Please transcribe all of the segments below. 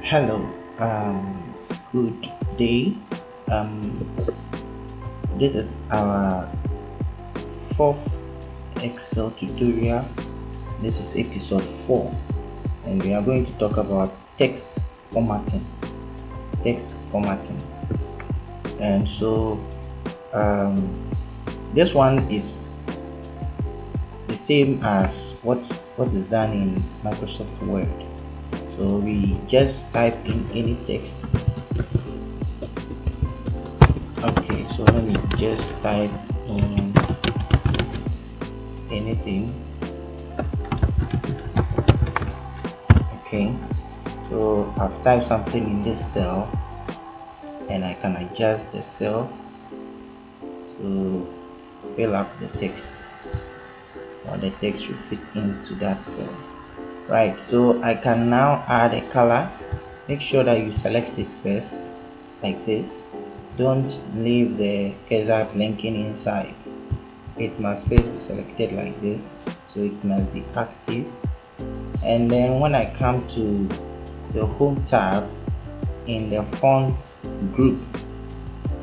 Hello, good day. Um, this is our fourth Excel tutorial. This is episode 4, and we are going to talk about text formatting. Text formatting, and so um, this one is the same as what is done in Microsoft Word. So we just type in any text. Okay, so let me just type in anything. Okay, so I've typed something in this cell and I can adjust the cell to fill up the text, or the text should fit into that cell. Right, so I can now add a color. Make sure that you select it first, like this. Don't leave the cursor blinking inside. It must first be selected like this, so it must be active. And then when I come to the home tab, in the font group,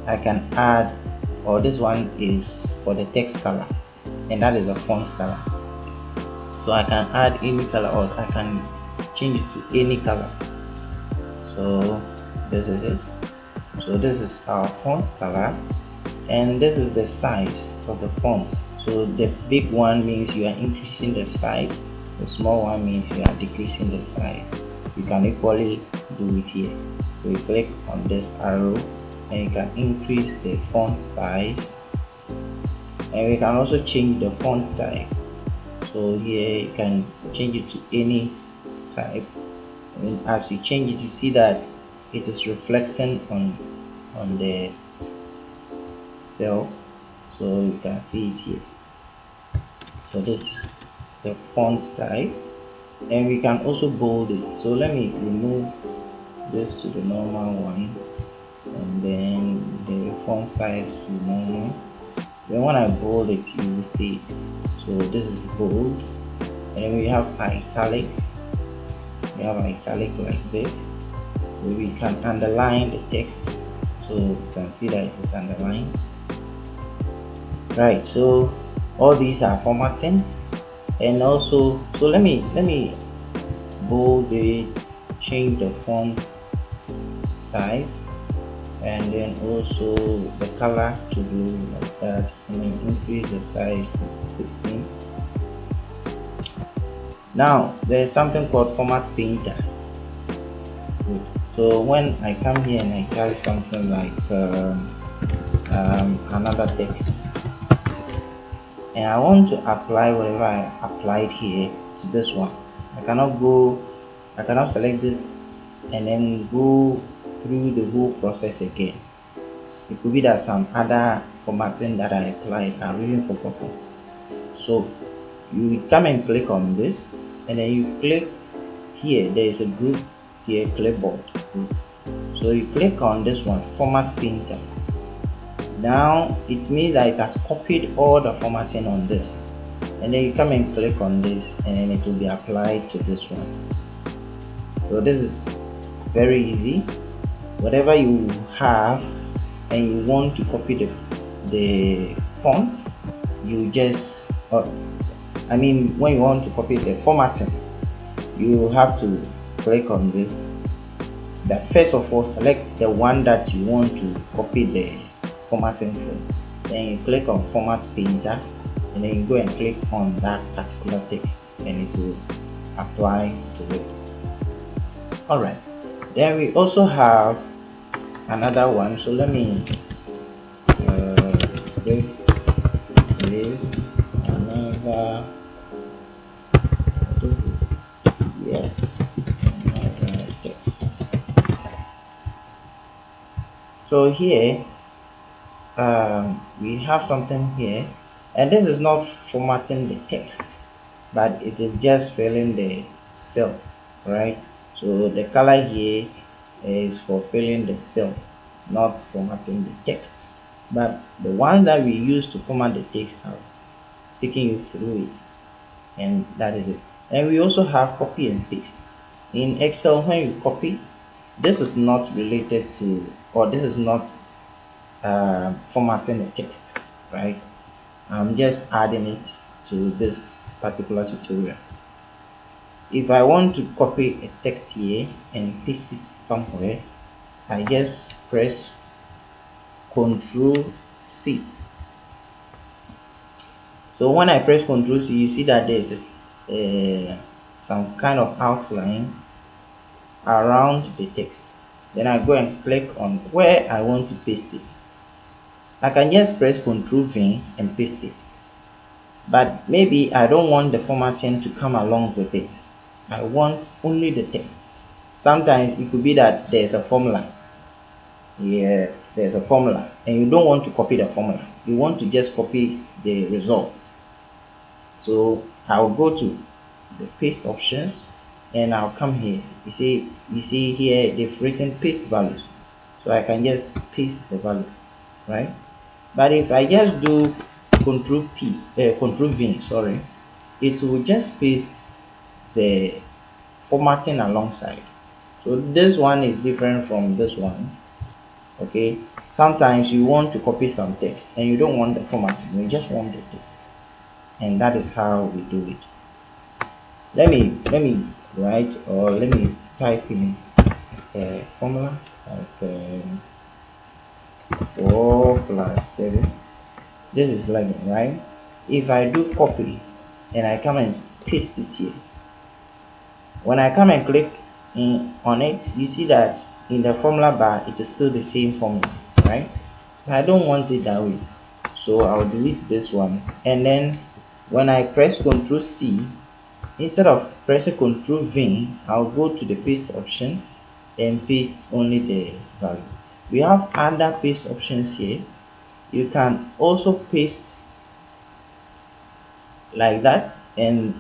I can add, or this one is for the text color, and that is the font color. So I can add any color, or I can change it to any color. So this is it. So this is our font color, and this is the size of the font. So the big one means you are increasing the size, the small one means you are decreasing the size. You can equally do it here. So you click on this arrow and you can increase the font size, and we can also change the font type. So here you can change it to any type, and as you change it, you see that it is reflecting on the cell, so you can see it here. So this is the font type, and we can also bold it. So let me remove this to the normal one, and then the font size to normal. Then when I bold it, you will see it. So this is bold, and we have italic. We have italic like this. So we can underline the text, so you can see that it is underlined. Right, so all these are formatting. And also, so let me bold it, change the font type, and then also the color to do like that, and then increase the size to 16. Now there's something called format painter. So when I come here and I type something like another text, and I want to apply whatever I applied here to this one, I cannot select this and then go through the whole process again. It could be that some other formatting that I applied are really forgotten. So you come and click on this, and then you click here. There is a group here, clipboard group. So you click on this one, format painter. Now it means that it has copied all the formatting on this, and then you come and click on this, and then it will be applied to this one. So this is very easy. Whatever you have and you want to copy the font, you just when you want to copy the formatting, you have to click on this. That first of all, select the one that you want to copy the formatting from. Then you click on format painter, and then you go and click on that particular text, and it will apply to it. Alright, then we also have another one. So let me this is another, yes, another text. So here we have something here, and this is not formatting the text, but it is just filling the cell, right? So the color here is for filling the cell, not formatting the text. But the ones that we use to format the text are taking you through it, and that is it. And we also have copy and paste. In Excel, when you copy, this is not related to, or this is not formatting the text, right? I'm just adding it to this particular tutorial. If I want to copy a text here and paste it somewhere, I just press Ctrl C. So when I press Ctrl C, you see that there's some kind of outline around the text. Then I go and click on where I want to paste it. I can just press Ctrl V and paste it. But maybe I don't want the formatting to come along with it. I want only the text. Sometimes it could be that there's a formula. Yeah, there's a formula and you don't want to copy the formula. You want to just copy the result. So I'll go to the paste options and I'll come here. You see here they've written paste values. So I can just paste the value, right? But if I just do Control V, sorry, it will just paste the formatting alongside. So this one is different from this one. Okay, sometimes you want to copy some text and you don't want the formatting, you just want the text, and that is how we do it. Let me write, or let me type in a formula like 4 plus 7. This is 11, right? If I do copy and I come and paste it here, when I come and click on it, you see that in the formula bar it is still the same formula, right? I don't want it that way, so I'll delete this one. And then when I press Ctrl C, instead of pressing Ctrl V, I'll go to the paste option and paste only the value. We have other paste options here. You can also paste like that, and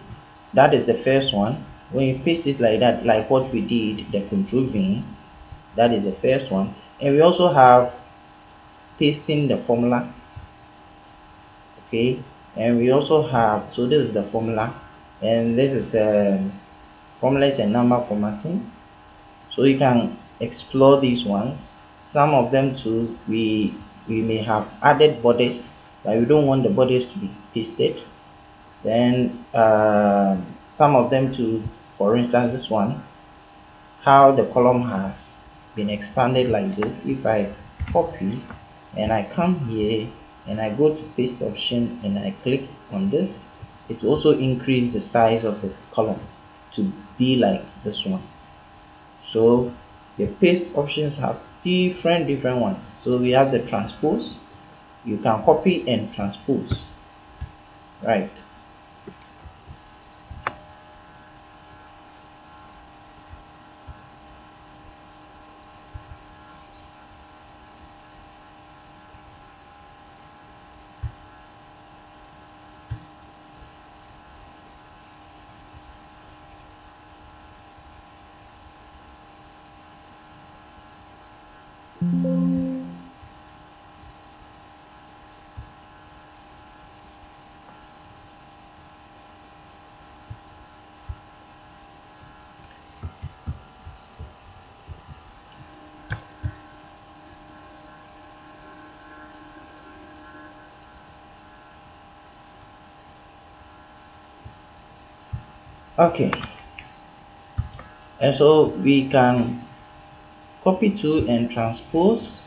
that is the first one. When you paste it like that, like what we did, the Ctrl V, that is the first one. And we also have pasting the formula. Okay, and we also have, so this is the formula, and this is formula is a number formatting. So you can explore these ones. Some of them too, we may have added bodies, but we don't want the bodies to be pasted. Then some of them too, for instance this one, how the column has been expanded like this. If I copy and I come here and I go to paste option and I click on this, it will also increase the size of the column to be like this one. So the paste options have different ones. So we have the transpose. You can copy and transpose, right? Okay, and so we can copy to and transpose.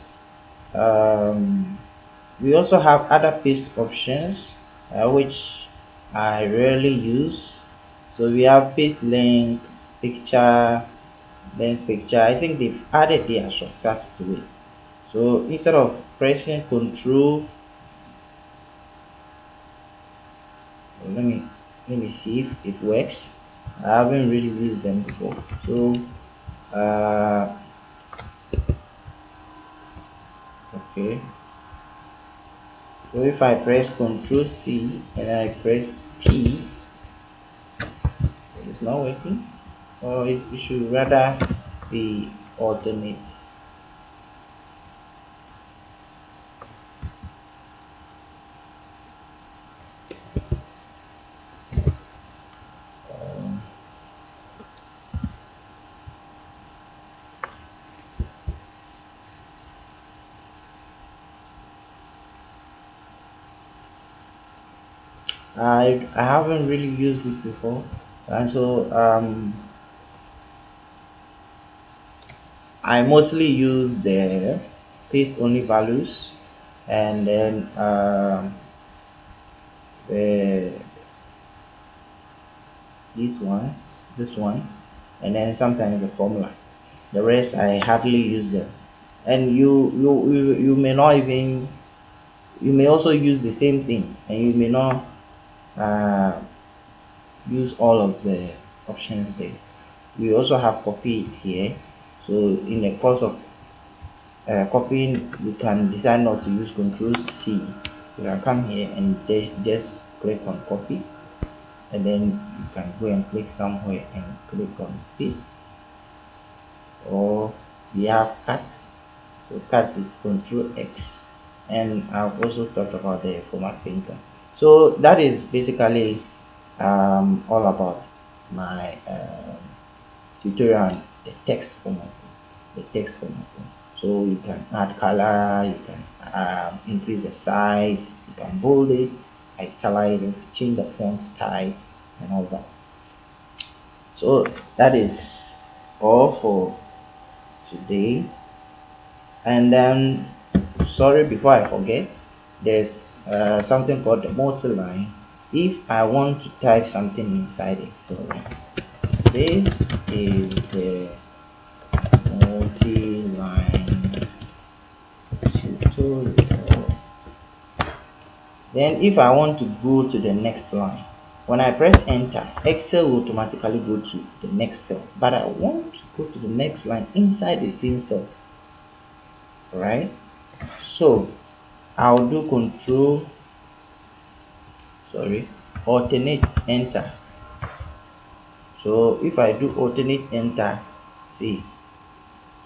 We also have other paste options which I rarely use. So we have paste link, picture, link picture. I think they've added their shortcut to it. So instead of pressing Control, let me see if it works. I haven't really used them before. So okay. So if I press Ctrl C and I press P, it's not working, or it should rather be alternate. Um, I haven't really used it before, and so I mostly use the paste only values, and then the this one, and then sometimes the formula. The rest I hardly use them. And you may not even, you may also use the same thing, and you may not uh, use all of the options there. We also have copy here. So in the course of copying, you can decide not to use Control C. You can come here and just click on copy, and then you can go and click somewhere and click on paste. Or we have cut. So cut is Control X, and I've also talked about the format painter. So that is basically all about my tutorial on the text formatting. The text formatting. So you can add color, you can increase the size, you can bold it, italize it, change the font style, and all that. So that is all for today. And then, sorry, before I forget, there's something called the multi-line. If I want to type something inside Excel, this is the multi-line tutorial. Then if I want to go to the next line, when I press enter, Excel will automatically go to the next cell, but I want to go to the next line inside the same cell. Right, so I'll do alternate enter. So if I do alternate enter, see,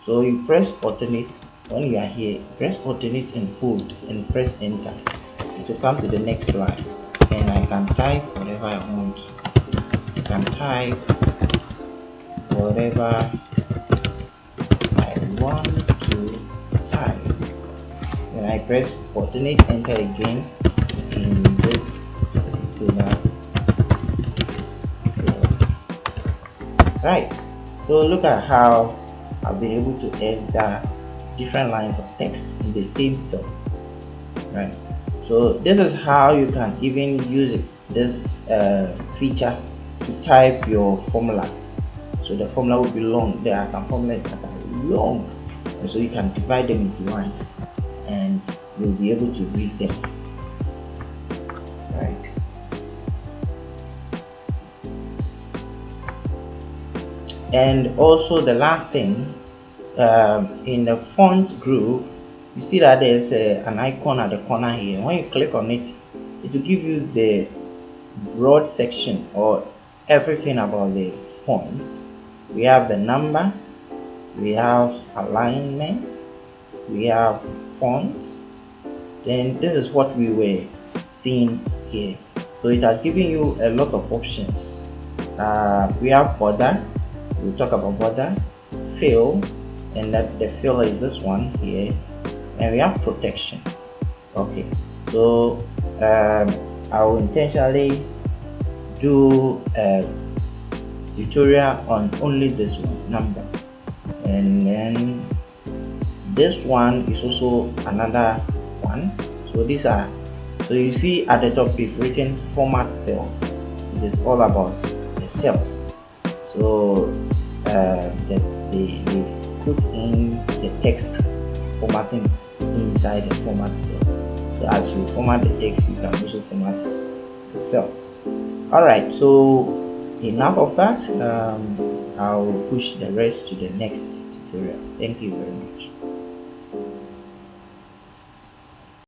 so you press alternate. When you are here, press alternate and hold and press enter. It will come to the next line, and I can type whatever I want. I can type whatever I want to type. Then I press alternate enter again in this particular cell. Right, so look at how I've been able to enter different lines of text in the same cell. Right, so this is how you can even use this feature to type your formula. So the formula will be long. There are some formulas that are long, and so you can divide them into lines, and you'll be able to read them. Right. And also the last thing, in the font group, you see that there's an icon at the corner here. When you click on it, it will give you the broad section or everything about the font. We have the number, we have alignment, we have fonts. Then this is what we were seeing here. So it has given you a lot of options. We have border. We'll talk about border, fill, and that the fill is this one here, and we have protection. Okay, so I will intentionally do a tutorial on only this one, number, and then this one is also another one. So these are, so you see at the top we've written format cells. It is all about the cells. So they put in the text formatting inside the format cell. So as you format the text, you can also format the cells. Alright, so enough of that. I'll push the rest to the next tutorial. Thank you very much.